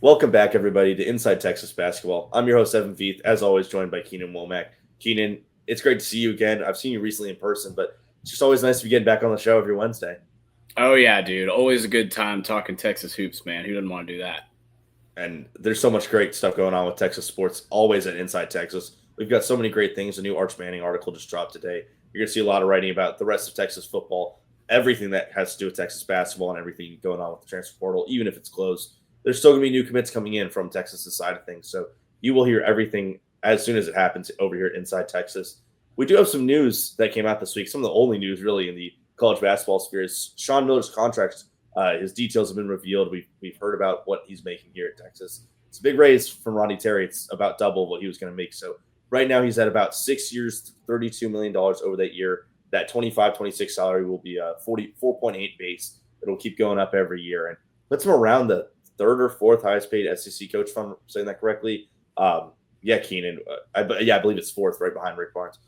Welcome back, everybody, to Inside Texas Basketball. I'm your host, Evan Veith, as always, joined by Keenan Womack. Keenan, it's great to see you again. I've seen you recently in person, but it's just always nice to be getting back on the show every Wednesday. Oh, yeah, dude. Always a good time talking Texas hoops, man. Who doesn't want to do that? And there's so much great stuff going on with Texas sports, always at Inside Texas. We've got so many great things. A new Arch Manning article just dropped today. You're going to see a lot of writing about the rest of Texas football, everything that has to do with Texas basketball and everything going on with the transfer portal, even if it's closed. There's still going to be new commits coming in from Texas' side of things. So you will hear everything as soon as it happens over here at Inside Texas. We do have some news that came out this week. Some of the only news really in the college basketball sphere is Sean Miller's contract. His details have been revealed. We've heard about what he's making here at Texas. It's a big raise from Ronnie Terry. It's about double what he was going to make. So right now he's at about 6 years, $32 million over that year. That 25-26 salary will be a 44.8 base. It'll keep going up every year. And puts him around the third or fourth highest paid SEC coach, if I'm saying that correctly. Keenan. I believe it's fourth, right behind Rick Barnes.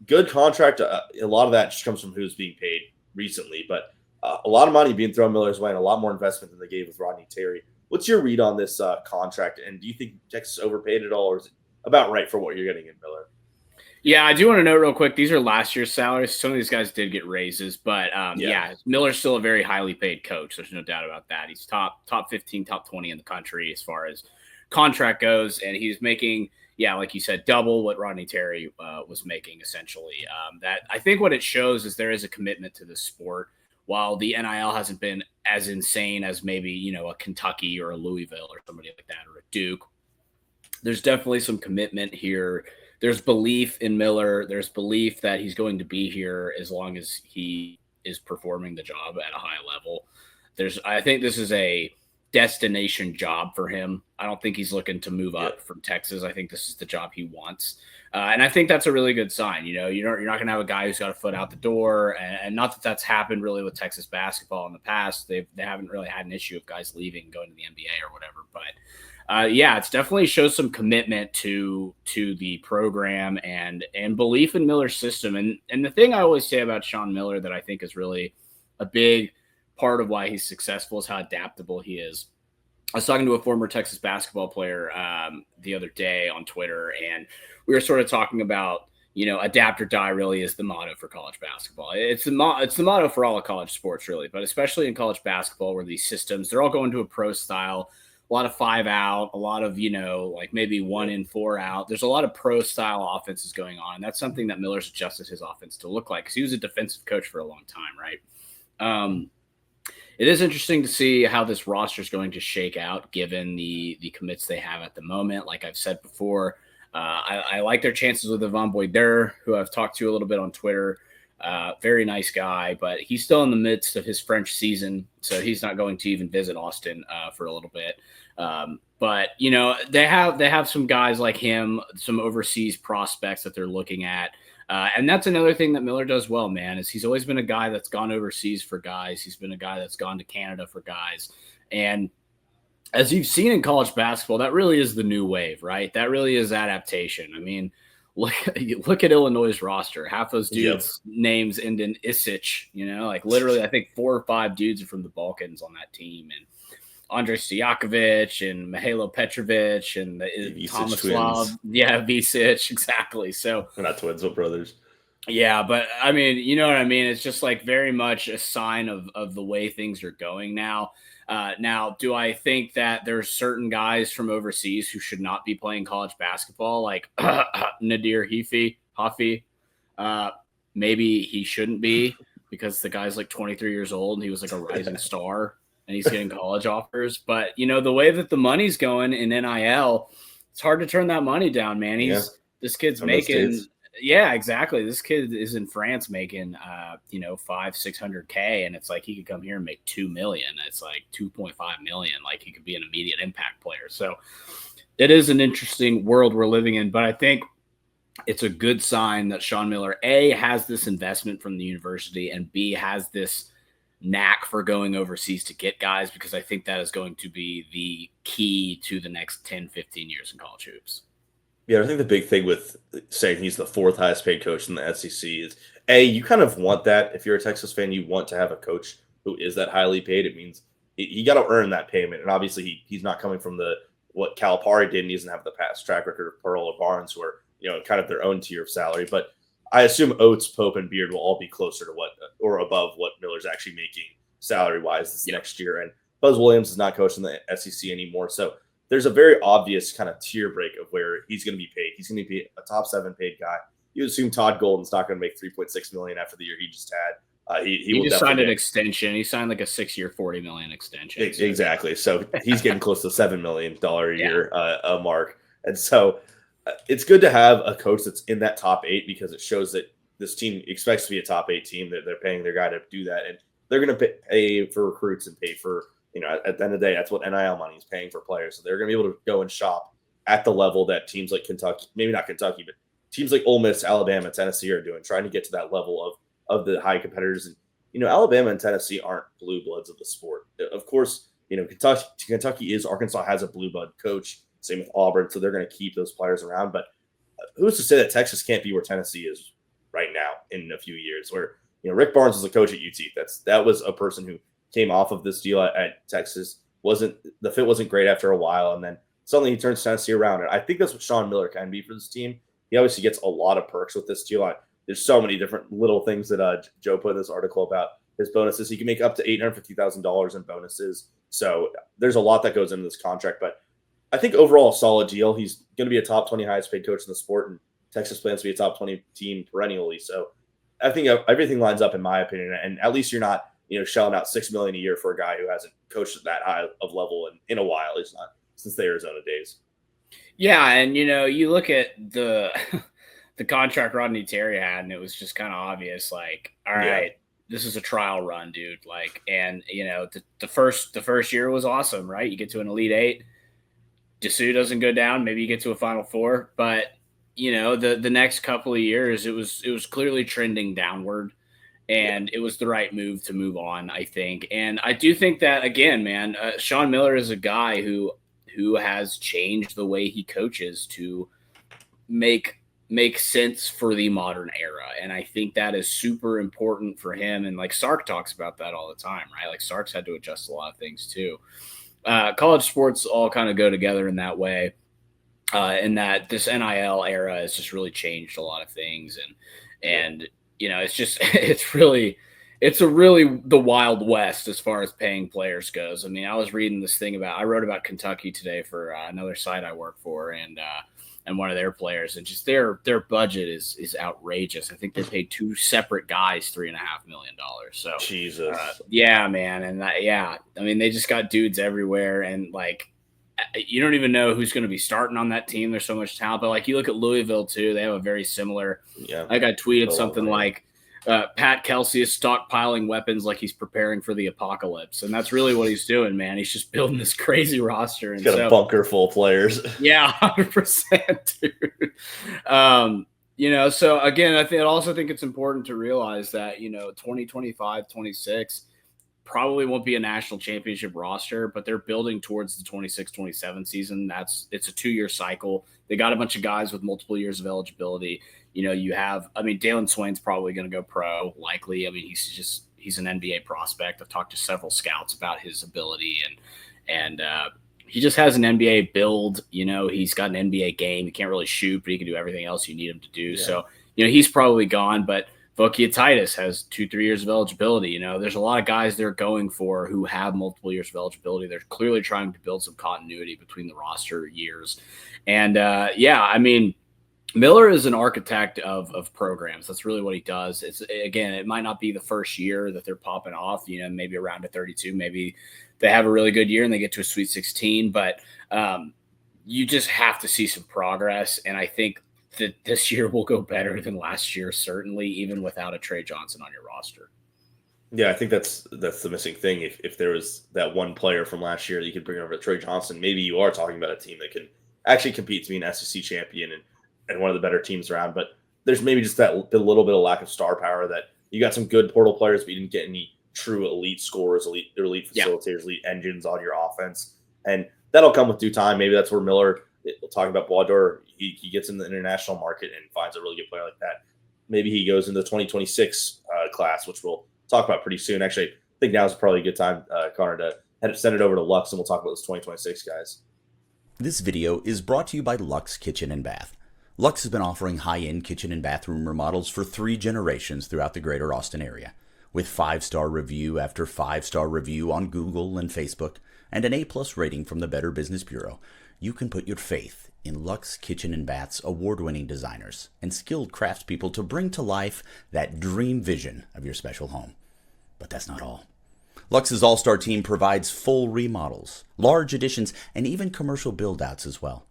Good contract. A lot of that just comes from who's being paid recently, but a lot of money being thrown Miller's way and a lot more investment than they gave with Rodney Terry. What's your read on this contract, and do you think Texas overpaid it all, or is it about right for what you're getting in Miller? Yeah, I do want to note real quick, these are last year's salaries. Some of these guys did get raises, but Miller's still a very highly paid coach. There's no doubt about that. He's top 15, top 20 in the country as far as contract goes, and he's making, like you said, double what Rodney Terry was making, essentially. That I think what it shows is there is a commitment to the sport. While the NIL hasn't been as insane as maybe, a Kentucky or a Louisville or somebody like that, or a Duke, there's definitely some commitment here. There's belief in Miller. There's belief that he's going to be here as long as he is performing the job at a high level. I think this is a destination job for him. I don't think he's looking to move up from Texas. I think this is the job he wants. And I think that's a really good sign. You're not going to have a guy who's got a foot out the door, and not that that's happened really with Texas basketball in the past. They haven't really had an issue of guys leaving, going to the NBA or whatever. But it's definitely shows some commitment to the program and belief in Miller's system. And the thing I always say about Sean Miller that I think is really a big part of why he's successful is how adaptable he is. I was talking to a former Texas basketball player the other day on Twitter, and we were sort of talking about, adapt or die really is the motto for college basketball. It's the motto for all of college sports, really, but especially in college basketball where these systems, they're all going to a pro style, a lot of 5 out, a lot of, like maybe 1 in 4 out. There's a lot of pro style offenses going on. And that's something that Miller's adjusted his offense to look like because he was a defensive coach for a long time, right? It is interesting to see how this roster is going to shake out given the commits they have at the moment. Like I've said before, I like their chances with Yvonne Boyder, who I've talked to a little bit on Twitter. Very nice guy, but he's still in the midst of his French season, so he's not going to even visit Austin for a little bit. But they have some guys like him, some overseas prospects that they're looking at. And that's another thing that Miller does well, man, is he's always been a guy that's gone overseas for guys. He's been a guy that's gone to Canada for guys. And as you've seen in college basketball, that really is the new wave, right? That really is adaptation. I mean, look at Illinois' roster. Half those dudes' names end in Isic, like literally I think 4 or 5 dudes are from the Balkans on that team. And Andrej Stojakovic and Mihajlo Petrovic and the Thomas Love. Yeah, Visic, exactly. So they're not twins, but brothers. Yeah, but I mean, you know what I mean? It's just like very much a sign of the way things are going now. Now, do I think that there's certain guys from overseas who should not be playing college basketball, like Nadir Hafi? Maybe he shouldn't be because the guy's like 23 years old and he was like a rising star. And he's getting college offers. But, the way that the money's going in NIL, it's hard to turn that money down, man. This kid's making – yeah, exactly. This kid is in France making, $500,000-$600K, and it's like he could come here and make $2 million. It's like $2.5 million. Like he could be an immediate impact player. So it is an interesting world we're living in. But I think it's a good sign that Sean Miller, A, has this investment from the university, and B, has this – knack for going overseas to get guys, because I think that is going to be the key to the next 10, 15 years in college hoops. Yeah, I think the big thing with saying he's the 4th highest paid coach in the SEC is, A, you kind of want that. If you're a Texas fan, you want to have a coach who is that highly paid. It means he got to earn that payment. And obviously he's not coming from what Calipari did, and he doesn't have the past track record of Pearl or Barnes, who are, kind of their own tier of salary. But I assume Oates, Pope, and Beard will all be closer to what or above what Miller's actually making salary wise this next year. And Buzz Williams is not coaching the SEC anymore, so there's a very obvious kind of tier break of where he's going to be paid. He's going to be a top 7 paid guy. You assume Todd Golden's not going to make $3.6 million after the year he just had. He just signed an extension. He signed like a 6-year, $40 million extension. Exactly. So he's getting close to $7 million a year mark. And so it's good to have a coach that's in that top 8, because it shows that this team expects to be a top 8 team. That they're paying their guy to do that, and they're going to pay for recruits and pay for, at the end of the day, that's what NIL money is paying for players. So they're going to be able to go and shop at the level that teams like Kentucky, maybe not Kentucky, but teams like Ole Miss, Alabama, Tennessee are doing, trying to get to that level of the high competitors. And, Alabama and Tennessee aren't blue bloods of the sport. Of course, Kentucky is. Arkansas has a blue blood coach. Same with Auburn. So they're going to keep those players around. But who's to say that Texas can't be where Tennessee is right now in a few years, where, Rick Barnes was a coach at UT. That was a person who came off of this deal at Texas. The fit wasn't great after a while, and then suddenly he turns Tennessee around. And I think that's what Sean Miller can be for this team. He obviously gets a lot of perks with this deal. There's so many different little things that Joe put in this article about his bonuses. He can make up to $850,000 in bonuses. So there's a lot that goes into this contract. But I think overall a solid deal. He's going to be a top 20 highest paid coach in the sport, and Texas plans to be a top 20 team perennially. So I think everything lines up in my opinion. And at least you're not, shelling out $6 million a year for a guy who hasn't coached at that high of level in a while. At least not since the Arizona days. Yeah, and you look at the the contract Rodney Terry had, and it was just kind of obvious. Like, all right, this is a trial run, dude. Like, and the first year was awesome, right? You get to an Elite 8. Dessou doesn't go down. Maybe you get to a Final Four, but the next couple of years, it was clearly trending downward. And it was the right move to move on, I think. And I do think that, again, man, Sean Miller is a guy who has changed the way he coaches to make sense for the modern era. And I think that is super important for him. And like Sark talks about that all the time, right? Like Sark's had to adjust a lot of things too. College sports all kind of go together in that way. In that this NIL era has just really changed a lot of things. And it's really the Wild West as far as paying players goes. I mean, I was reading this thing I wrote about Kentucky today for another site I work for, and one of their players, and just their budget is outrageous. I think they paid 2 separate guys $3.5 million. So Jesus, yeah, man, and I mean, they just got dudes everywhere, and like, you don't even know who's going to be starting on that team. There's so much talent. But like, you look at Louisville too, they have a very similar. Yeah, like I tweeted something like Pat Kelsey is stockpiling weapons like he's preparing for the apocalypse, and that's really what he's doing, man. He's just building this crazy roster. And he's got a bunker full of players. Yeah, 100%, dude. So again, I also think it's important to realize that 2025, 26. Probably won't be a national championship roster, but they're building towards the 26-27 season. It's a 2-year cycle. They got a bunch of guys with multiple years of eligibility. Dalen Swain's probably going to go pro, likely. I mean, he's an NBA prospect. I've talked to several scouts about his ability, and he just has an NBA build. He's got an NBA game. He can't really shoot, but he can do everything else you need him to do. Yeah. So, he's probably gone, but Vokia Titus has 2-3 years of eligibility. There's a lot of guys they're going for who have multiple years of eligibility. They're clearly trying to build some continuity between the roster years. And Miller is an architect of programs. That's really what he does. It might not be the first year that they're popping off, maybe around to 32, maybe they have a really good year and they get to a Sweet 16, but you just have to see some progress. And I think that this year will go better than last year, certainly, even without a Trey Johnson on your roster. Yeah, I think that's the missing thing. If there was that one player from last year that you could bring over to Trey Johnson, maybe you are talking about a team that can actually compete to be an SEC champion and one of the better teams around. But there's maybe just the little bit of lack of star power that you got some good portal players, but you didn't get any true elite scorers, elite facilitators, elite engines on your offense. And that'll come with due time. Maybe that's where Miller, we'll talk about Blador, he gets in the international market and finds a really good player like that. Maybe he goes into the 2026 class, which we'll talk about pretty soon. Actually, I think now is probably a good time, Connor, to send it over to Lux, and we'll talk about those 2026 guys. This video is brought to you by Luxe Kitchen and Bath. Lux has been offering high-end kitchen and bathroom remodels for 3 generations throughout the greater Austin area. With 5-star review after 5-star review on Google and Facebook, and an A+ rating from the Better Business Bureau, you can put your faith in Luxe Kitchen and Bath's award-winning designers and skilled craftspeople to bring to life that dream vision of your special home. But that's not all. Luxe's all-star team provides full remodels, large additions, and even commercial build-outs as well.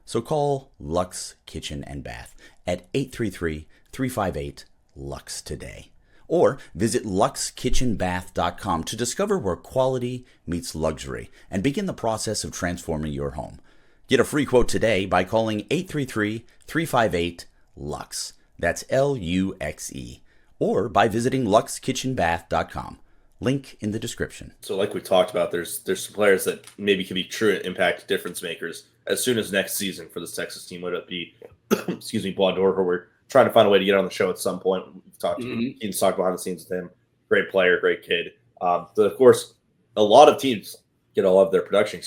So call Luxe Kitchen and Bath at 833-358-LUXE today. Or visit luxekitchenbath.com to discover where quality meets luxury and begin the process of transforming your home. Get a free quote today by calling 833-358-LUXE. That's LUXE. Or by visiting luxekitchenbath.com. Link in the description. So like we talked about, there's some players that maybe can be true impact difference makers as soon as next season for this Texas team. Would it be, excuse me, Blador, who we're trying to find a way to get on the show at some point. We've talked behind the scenes with him. Great player, great kid. So of course, a lot of teams get all of their production,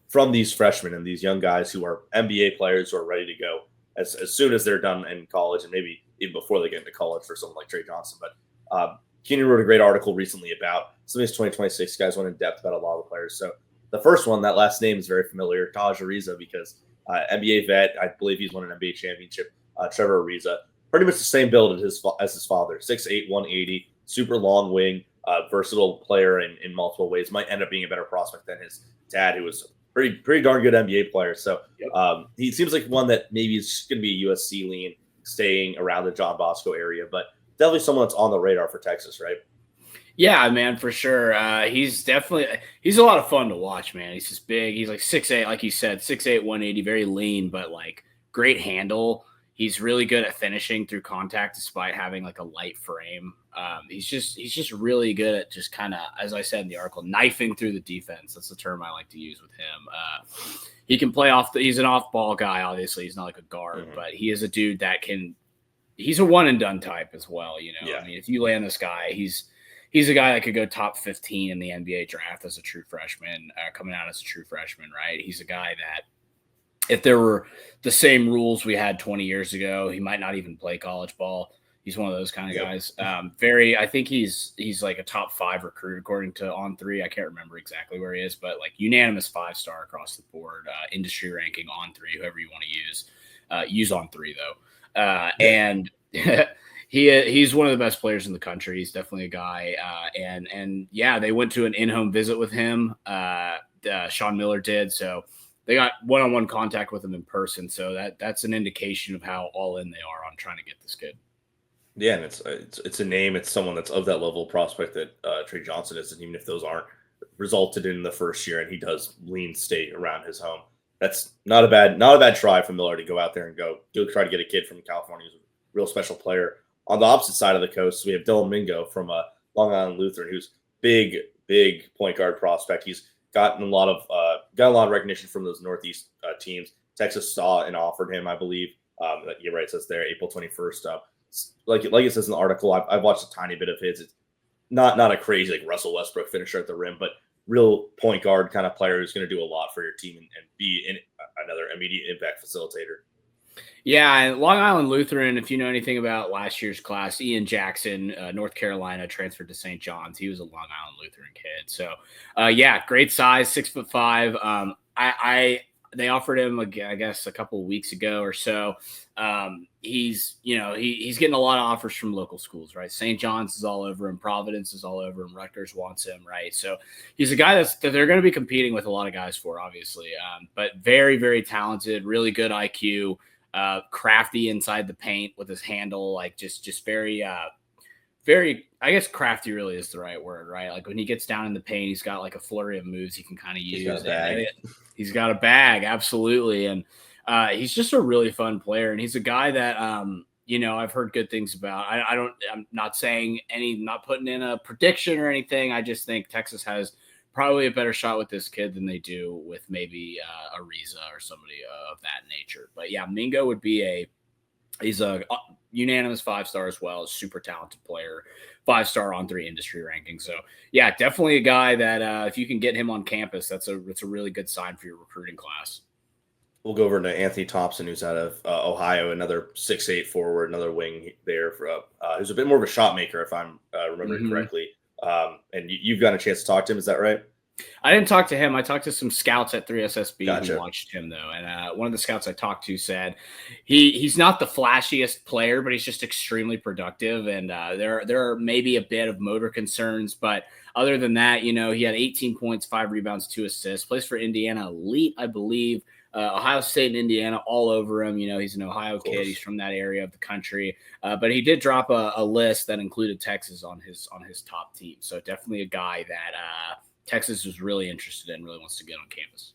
from these freshmen and these young guys who are NBA players who are ready to go as soon as they're done in college, and maybe even before they get into college for someone like Trey Johnson. But Keenan wrote a great article recently about some of these 2026 guys, went in depth about a lot of the players. So the first one, that last name is very familiar, Taj Ariza, because NBA vet, I believe he's won an NBA championship. Trevor Ariza, pretty much the same build as his father, 6'8", 180, super long wing, versatile player in multiple ways. Might end up being a better prospect than his dad, who was pretty darn good NBA player. So he seems like one that maybe is going to be a USC lean, staying around the John Bosco area, but definitely someone that's on the radar for Texas, right? Yeah, man, for sure. He's a lot of fun to watch, man. He's just big. He's like 6'8", like you said, 6'8", 180, very lean, but like great handle. He's really good at finishing through contact despite having like a light frame. He's just really good at just kind of, as I said in the article, knifing through the defense. That's the term I like to use with him. He can play he's an off-ball guy, obviously. He's not like a guard, but he is a dude that he's a one-and-done type as well, you know? Yeah. I mean, if you land this guy, he's a guy that could go top 15 in the NBA draft as a true freshman, coming out as a true freshman, right? He's a guy that, if there were the same rules we had 20 years ago, he might not even play college ball. He's one of those kind of guys. I think he's like a top 5 recruit according to On3. I can't remember exactly where he is, but like unanimous 5-star across the board, industry ranking On3, whoever you want to use. Use On3 though. And he's one of the best players in the country. He's definitely a guy. And they went to an in-home visit with him. Sean Miller did. So they got one-on-one contact with him in person. So that's an indication of how all in they are on trying to get this kid. Yeah, and it's a name. It's someone that's of that level of prospect that Trey Johnson is, and even if those aren't resulted in the first year, and he does lean state around his home, that's not a bad try for Miller to go out there and go try to get a kid from California who's a real special player. On the opposite side of the coast, we have Dylan Mingo from Long Island Lutheran, who's big point guard prospect. He's gotten a lot of recognition from those Northeast teams. Texas saw and offered him, I believe. You're right, it says there April 21st. Like it says in the article, I've watched a tiny bit of his. It's not a crazy like Russell Westbrook finisher at the rim, but real point guard kind of player who's going to do a lot for your team and be another immediate impact facilitator. Yeah, and Long Island Lutheran, if you know anything about last year's class, Ian Jackson, North Carolina, transferred to St. John's. He was a Long Island Lutheran kid. So, great size, 6'5". They offered him, I guess, a couple of weeks ago or so. He's getting a lot of offers from local schools, right? St. John's is all over him. Providence is all over him. Rutgers wants him, right? So he's a guy that they're going to be competing with a lot of guys for, obviously. But very, very talented, really good IQ, crafty inside the paint with his handle, like just very, very, I guess crafty really is the right word, right? Like when he gets down in the paint, he's got like a flurry of moves he can kind of use. He's got a bag, absolutely. And he's just a really fun player. And he's a guy that, I've heard good things about. I'm not saying not putting in a prediction or anything. I just think Texas has probably a better shot with this kid than they do with maybe Ariza or somebody of that nature. But yeah, Mingo would be he's a unanimous 5-star as well. Super talented player, 5-star on 3 industry ranking. So yeah, definitely a guy that if you can get him on campus, it's a really good sign for your recruiting class. We'll go over to Anthony Thompson, who's out of Ohio, another 6'8" forward, another wing there for who's a bit more of a shot maker, if I'm remembering correctly. And you've got a chance to talk to him, is that right? I didn't talk to him. I talked to some scouts at 3SSB Gotcha. who watched him, though. And one of the scouts I talked to said he's not the flashiest player, but he's just extremely productive. And there are maybe a bit of motor concerns. But other than that, he had 18 points, 5 rebounds, 2 assists. Plays for Indiana Elite, I believe. Ohio State and Indiana all over him. He's an Ohio kid. He's from that area of the country. But he did drop a list that included Texas on his top team. So definitely a guy that Texas was really interested in, really wants to get on campus.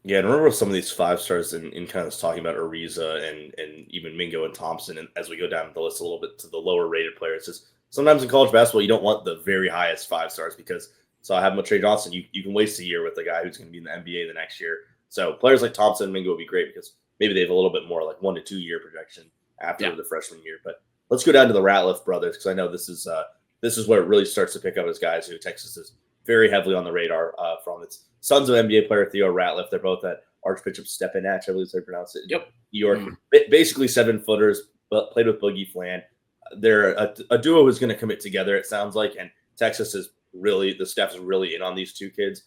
Yeah, and remember some of these 5-stars in kind of talking about Ariza and even Mingo and Thompson. And as we go down the list a little bit to the lower rated players, just sometimes in college basketball, you don't want the very highest 5-stars because I have Trey Johnson. You can waste a year with a guy who's going to be in the NBA the next year. So players like Thompson and Mingo would be great because maybe they have a little bit more like 1 to 2 year projection after the freshman year. But let's go down to the Ratliff brothers because I know this is where it really starts to pick up as guys who Texas is very heavily on the radar from. Its sons of NBA player Theo Ratliff. They're both at Archbishop Stepinac, I believe they pronounce it. In New York. Basically 7-footers, but played with Boogie Flan. They're a duo who's going to commit together, it sounds like. And Texas is really, the staff is really in on these two kids.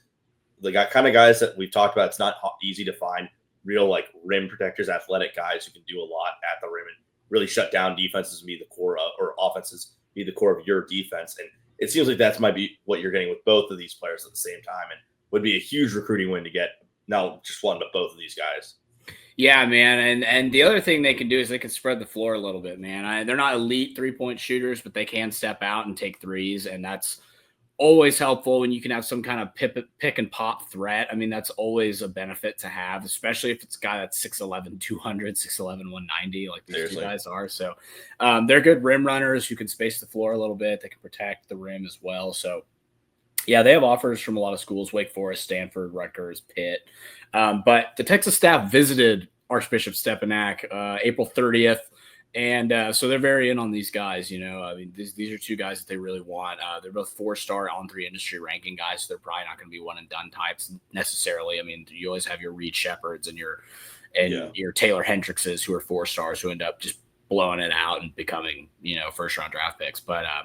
The kind of guys that we've talked about, it's not easy to find real like rim protectors, athletic guys who can do a lot at the rim and really shut down defenses and be the core of, or offenses be the core of your defense. And it seems like that might be what you're getting with both of these players at the same time, and would be a huge recruiting win to get not just one, but both of these guys. Yeah, man. And the other thing they can do is they can spread the floor a little bit, man. They're not elite 3-point shooters, but they can step out and take threes. And that's always helpful when you can have some kind of pick and pop threat. I mean, that's always a benefit to have, especially if it's a guy that's 6'11", 200, 6'11", 190, like these two guys are. So they're good rim runners who can space the floor a little bit. They can protect the rim as well. So yeah, they have offers from a lot of schools: Wake Forest, Stanford, Rutgers, Pitt. But the Texas staff visited Archbishop Stepinac April 30th. And so they're very in on these guys, I mean, these are two guys that they really want. They're both 4-star on 3 industry ranking guys. So they're probably not going to be one and done types necessarily. I mean, you always have your Reed Shepherds and your Taylor Hendrickses who are 4-stars who end up just blowing it out and becoming, first round draft picks. But I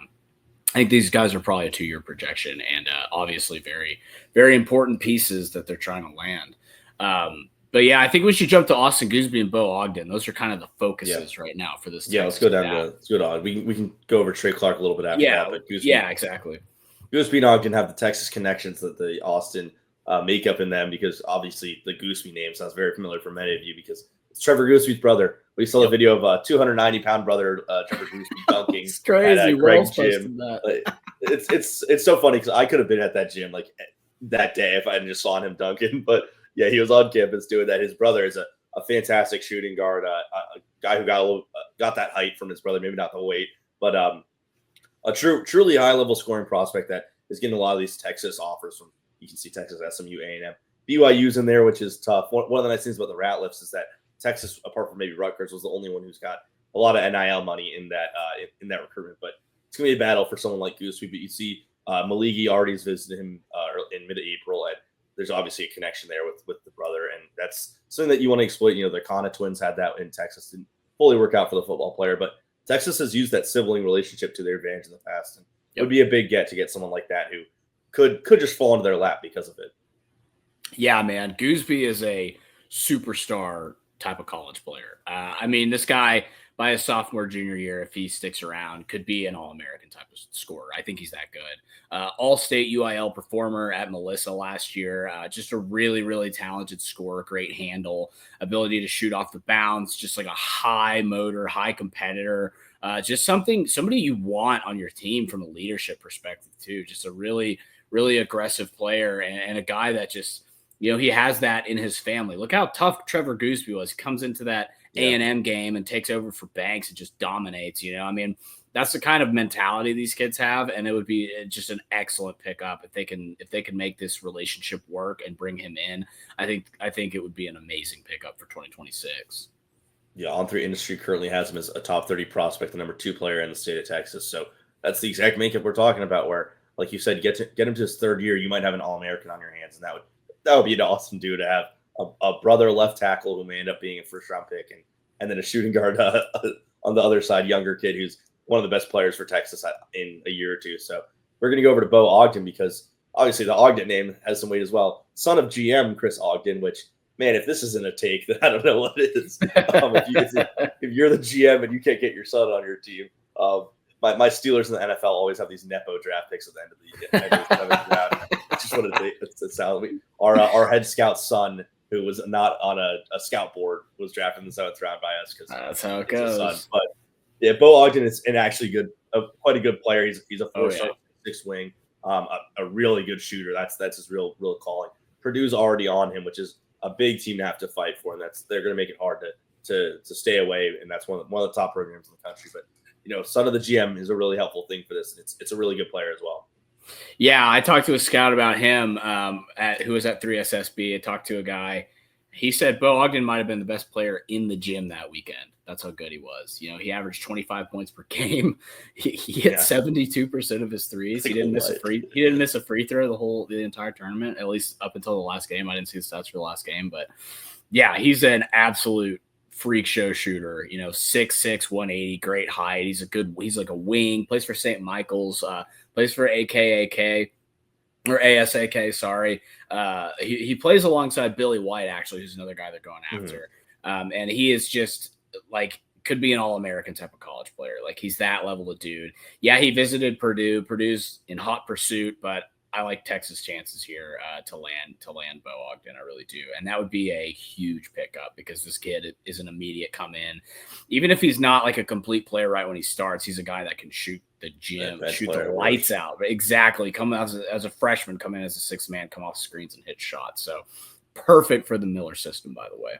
think these guys are probably a 2-year projection and obviously very, very important pieces that they're trying to land. But yeah, I think we should jump to Austin Gooseby and Bo Ogden. Those are kind of the focuses right now for this. Yeah, let's go down to we can go over Trey Clark a little bit after that. But Gooseby, exactly. Gooseby and Ogden have the Texas connections that the Austin make up in them, because obviously the Gooseby name sounds very familiar for many of you because it's Trevor Gooseby's brother. We saw a video of a 290-pound brother, Trevor Gooseby, dunking it's crazy. at Greg's gym. It's so funny because I could have been at that gym like that day if I hadn't just saw him dunking, but. Yeah, he was on campus doing that. His brother is a fantastic shooting guard, a guy who got that height from his brother, maybe not the weight, but a truly high-level scoring prospect that is getting a lot of these Texas offers from, you can see Texas, SMU, A&M. BYU's in there, which is tough. One of the nice things about the Ratliffs is that Texas, apart from maybe Rutgers, was the only one who's got a lot of NIL money in that recruitment. But it's going to be a battle for someone like Gooseby. But you see Maligi already's visited him in mid-April, and there's obviously a connection there with the brother, and that's something that you want to exploit. The Kana twins had that in Texas. Didn't fully work out for the football player, but Texas has used that sibling relationship to their advantage in the past, and it would be a big get to get someone like that who could just fall into their lap because of it. Yeah, man. Gooseby is a superstar type of college player. I mean, this guy, by his sophomore, junior year, if he sticks around, could be an All-American type of scorer. I think he's that good. All-State UIL performer at Melissa last year. Just a really, really talented scorer, great handle, ability to shoot off the bounce, just like a high motor, high competitor. Just somebody you want on your team from a leadership perspective too. Just a really, really aggressive player and a guy that just, he has that in his family. Look how tough Trevor Gooseby was. He comes into that A&M game and takes over for Banks and just dominates. I mean, that's the kind of mentality these kids have, and it would be just an excellent pickup if they can make this relationship work and bring him in. I think it would be an amazing pickup for 2026. Yeah, On3 Industry currently has him as a top 30 prospect, the number 2 player in the state of Texas. So that's the exact makeup we're talking about. Where, like you said, get him to his 3rd year, you might have an All-American on your hands, and that would be an awesome dude to have a brother left tackle who may end up being a first-round pick, and then a shooting guard on the other side, younger kid who's one of the best players for Texas in a year or two. So we're going to go over to Bo Ogden because obviously the Ogden name has some weight as well. Son of GM Chris Ogden, which, man, if this isn't a take, then I don't know what is. If you're the GM and you can't get your son on your team, my Steelers in the NFL always have these Nepo draft picks at the end of the draft. It's just what it sounds like. Our head scout's son, who was not on a scout board, was drafted in the 7th round by us because that's how it goes. But yeah, Bo Ogden is quite a good player. He's a 4-star 6 wing, a really good shooter. That's his real calling. Purdue's already on him, which is a big team to have to fight for, and they're going to make it hard to stay away. And that's one of the top programs in the country. But son of the GM is a really helpful thing for this. It's a really good player as well. Yeah, I talked to a scout about him who was at 3SSB. I talked to a guy. He said Bo Ogden might have been the best player in the gym that weekend. That's how good he was. He averaged 25 points per game. He hit 72% of his threes. He didn't miss a free throw the entire tournament, at least up until the last game. I didn't see the stats for the last game, but yeah, he's an absolute freak show shooter. 6'6", 180, great height. He's like a wing. Plays for St. Michael's. Plays for AKAK. Or ASAK, sorry. He plays alongside Billy White, actually, who's another guy they're going after. And he is just could be an All-American type of college player. He's that level of dude. Yeah, he visited Purdue. Purdue's in hot pursuit, but I like Texas' chances here to land Bo Ogden. I really do. And that would be a huge pickup because this kid is an immediate come in. Even if he's not a complete player right when he starts, he's a guy that can shoot the gym, shoot the lights out. Exactly. Come out as a freshman, come in as a 6th man, come off screens and hit shots. So perfect for the Miller system, by the way.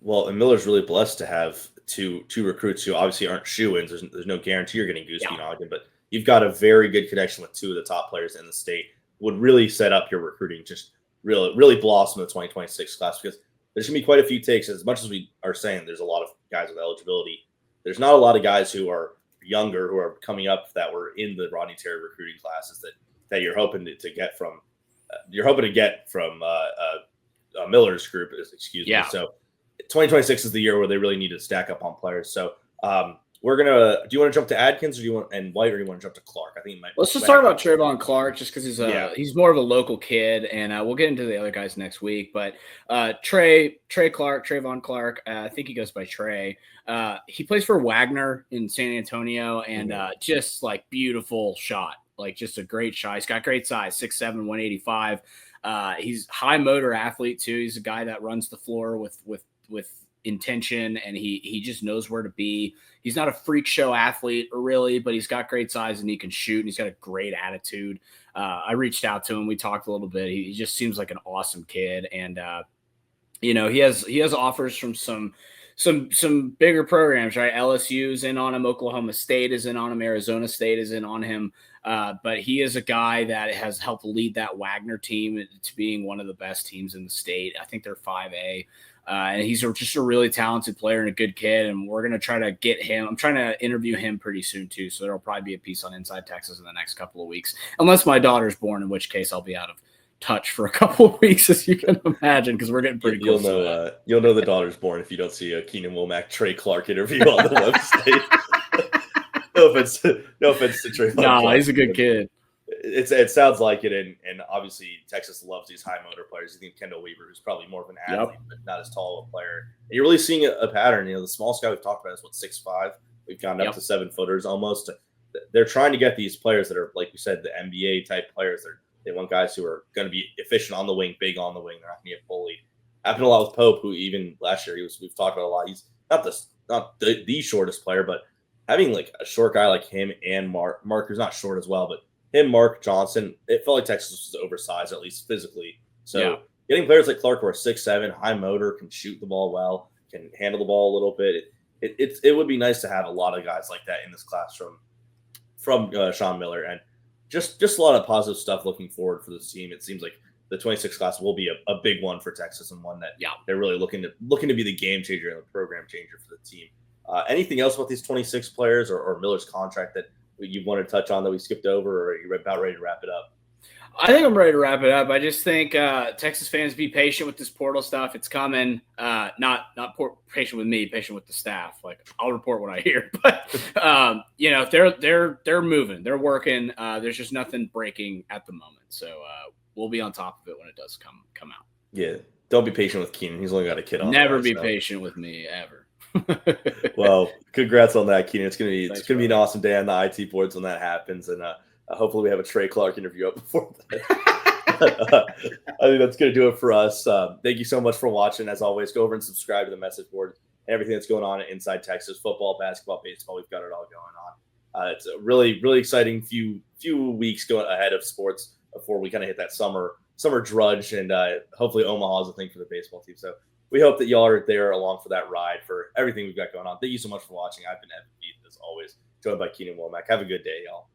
Well, and Miller's really blessed to have two recruits who obviously aren't shoo-ins. There's no guarantee you're getting Gooseby and Ogden, but you've got a very good connection with 2 of the top players in the state. Would really set up your recruiting, just really blossom in the 2026 class, because there's going to be quite a few takes. As much as we are saying there's a lot of guys with eligibility, there's not a lot of guys who are younger who are coming up that were in the Rodney Terry recruiting classes that you're hoping to get from Miller's group. Excuse me. So 2026 is the year where they really need to stack up on players. So we're gonna. Do you want to jump to Adkins, or do you want White, or do you want to jump to Clark? I think let's just talk about Trayvon Clark, just because he's more of a local kid, and we'll get into the other guys next week. But Trayvon Clark, I think he goes by Trey. He plays for Wagner in San Antonio, and just beautiful shot, just a great shot. He's got great size, 6'7", 185. He's high motor athlete too. He's a guy that runs the floor with intention, and he just knows where to be. He's not a freak show athlete really, but he's got great size and he can shoot, and he's got a great attitude. I reached out to him. We talked a little bit. He just seems like an awesome kid. And, he has offers from some bigger programs, right? LSU's in on him. Oklahoma State is in on him. Arizona State is in on him. But he is a guy that has helped lead that Wagner team to being one of the best teams in the state. I think they're 5A. And he's just a really talented player and a good kid. And we're going to try to get him. I'm trying to interview him pretty soon too. So there'll probably be a piece on Inside Texas in the next couple of weeks, unless my daughter's born, in which case I'll be out of touch for a couple of weeks, as you can imagine, because we're getting pretty close. You'll know the daughter's born if you don't see a Keenan Womack Trey Clark interview on the website. No offense to Trey. No, he's a good kid. It sounds like it, and obviously Texas loves these high motor players. You think Kendall Weaver, who's probably more of an athlete, but not as tall of a player. And you're really seeing a pattern. The smallest guy we've talked about is 6'5". We've gone up to 7-footers almost. They're trying to get these players that are, like you said, the NBA type players. They want guys who are going to be efficient on the wing, big on the wing. They're not going to get bullied. Happened a lot with Pope, who even last year we've talked about a lot. He's not the shortest player, but having a short guy like him and Mark, who's not short as well, but him, Mark Johnson, it felt like Texas was oversized, at least physically. So getting players like Clark who are 6'7", high motor, can shoot the ball well, can handle the ball a little bit. It would be nice to have a lot of guys like that in this class from Sean Miller, and just a lot of positive stuff looking forward for this team. It seems like the 26 class will be a big one for Texas, and one that they're really looking to be the game changer and the program changer for the team. Anything else about these 26 players or Miller's contract that you want to touch on that we skipped over, or are you about ready to wrap it up? I think I'm ready to wrap it up. I just think Texas fans, be patient with this portal stuff. It's coming. Not patient with me, patient with the staff. Like, I'll report what I hear. But they're moving, they're working. There's just nothing breaking at the moment. So we'll be on top of it when it does come out. Yeah, don't be patient with Keenan. He's only got a kid on. Never be patient with me ever. Well, congrats on that, Keenan. It's gonna be an awesome day on the IT boards when that happens, and hopefully we have a Trey Clark interview up before that. I think that's going to do it for us. Thank you so much for watching. As always, go over and subscribe to the message board and everything that's going on Inside Texas, football, basketball, baseball. We've got it all going on. It's a really, really exciting few weeks going ahead of sports before we kind of hit that summer drudge, and hopefully Omaha is a thing for the baseball team. So we hope that y'all are there along for that ride for everything we've got going on. Thank you so much for watching. I've been Evan Beath, as always, joined by Keenan Womack. Have a good day, y'all.